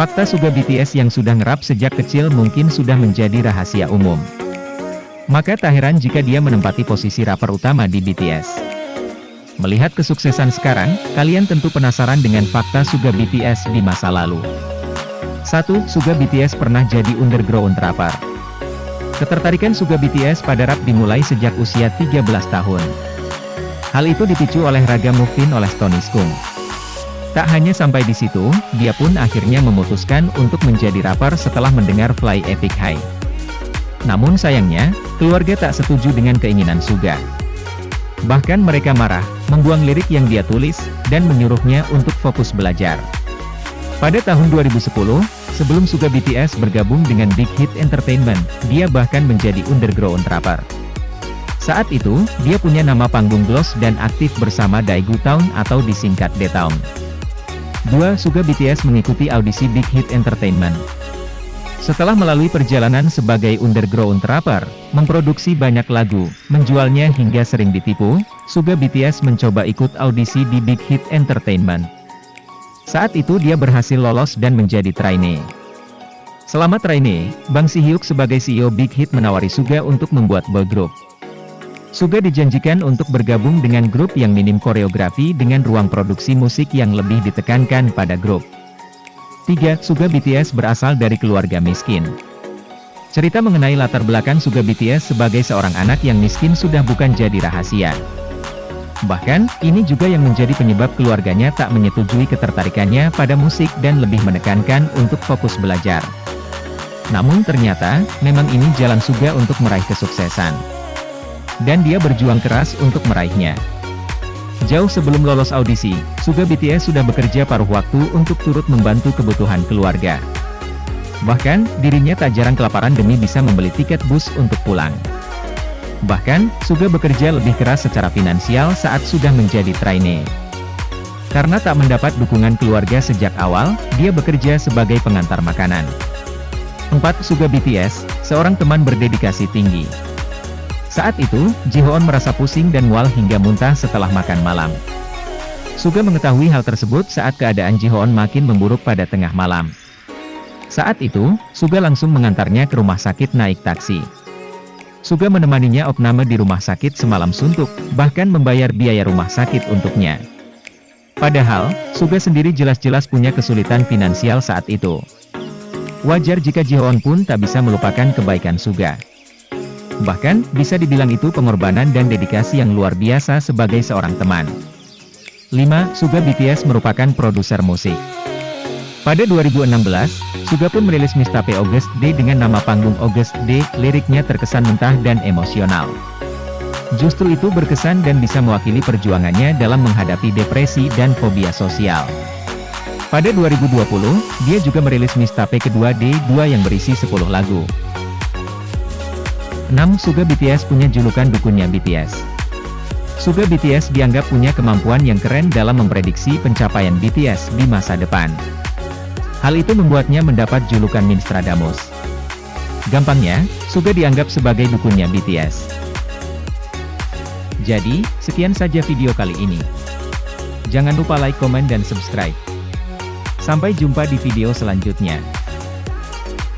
Fakta Suga BTS yang sudah ngerap sejak kecil mungkin sudah menjadi rahasia umum. Maka tak heran jika dia menempati posisi rapper utama di BTS. Melihat kesuksesan sekarang, kalian tentu penasaran dengan fakta Suga BTS di masa lalu. 1. Suga BTS pernah jadi underground rapper. Ketertarikan Suga BTS pada rap dimulai sejak usia 13 tahun. Hal itu dipicu oleh raga Move In oleh Tony Skunk. Tak hanya sampai di situ, dia pun akhirnya memutuskan untuk menjadi rapper setelah mendengar Fly Epic High. Namun sayangnya, keluarga tak setuju dengan keinginan Suga. Bahkan mereka marah, membuang lirik yang dia tulis, dan menyuruhnya untuk fokus belajar. Pada tahun 2010, sebelum Suga BTS bergabung dengan Big Hit Entertainment, dia bahkan menjadi underground rapper. Saat itu, dia punya nama panggung Gloss dan aktif bersama Daegu Town atau disingkat D-Town. 2. Suga BTS mengikuti audisi Big Hit Entertainment. Setelah melalui perjalanan sebagai underground rapper, memproduksi banyak lagu, menjualnya hingga sering ditipu, Suga BTS mencoba ikut audisi di Big Hit Entertainment. Saat itu dia berhasil lolos dan menjadi trainee. Selama trainee, Bang Si-hyuk sebagai CEO Big Hit menawari Suga untuk membuat boy group. Suga dijanjikan untuk bergabung dengan grup yang minim koreografi dengan ruang produksi musik yang lebih ditekankan pada grup. 3. Suga BTS berasal dari keluarga miskin. Cerita mengenai latar belakang Suga BTS sebagai seorang anak yang miskin sudah bukan jadi rahasia. Bahkan, ini juga yang menjadi penyebab keluarganya tak menyetujui ketertarikannya pada musik dan lebih menekankan untuk fokus belajar. Namun ternyata, memang ini jalan Suga untuk meraih kesuksesan. Dan dia berjuang keras untuk meraihnya. Jauh sebelum lolos audisi, Suga BTS sudah bekerja paruh waktu untuk turut membantu kebutuhan keluarga. Bahkan, dirinya tak jarang kelaparan demi bisa membeli tiket bus untuk pulang. Bahkan, Suga bekerja lebih keras secara finansial saat sudah menjadi trainee. Karena tak mendapat dukungan keluarga sejak awal, dia bekerja sebagai pengantar makanan. 4. Suga BTS, seorang teman berdedikasi tinggi. Saat itu, Jihoon merasa pusing dan mual hingga muntah setelah makan malam. Suga mengetahui hal tersebut saat keadaan Jihoon makin memburuk pada tengah malam. Saat itu, Suga langsung mengantarnya ke rumah sakit naik taksi. Suga menemaninya opname di rumah sakit semalam suntuk, bahkan membayar biaya rumah sakit untuknya. Padahal, Suga sendiri jelas-jelas punya kesulitan finansial saat itu. Wajar jika Jihoon pun tak bisa melupakan kebaikan Suga. Bahkan, bisa dibilang itu pengorbanan dan dedikasi yang luar biasa sebagai seorang teman. 5. Suga BTS merupakan produser musik. Pada 2016, Suga pun merilis Mixtape August Day dengan nama panggung August Day, liriknya terkesan mentah dan emosional. Justru itu berkesan dan bisa mewakili perjuangannya dalam menghadapi depresi dan fobia sosial. Pada 2020, dia juga merilis Mixtape kedua D2 yang berisi 10 lagu. 6. Suga BTS punya julukan dukunnya BTS. Suga BTS dianggap punya kemampuan yang keren dalam memprediksi pencapaian BTS di masa depan. Hal itu membuatnya mendapat julukan Minstradamus. Gampangnya, Suga dianggap sebagai dukunnya BTS. Jadi, sekian saja video kali ini. Jangan lupa like, komen, dan subscribe. Sampai jumpa di video selanjutnya.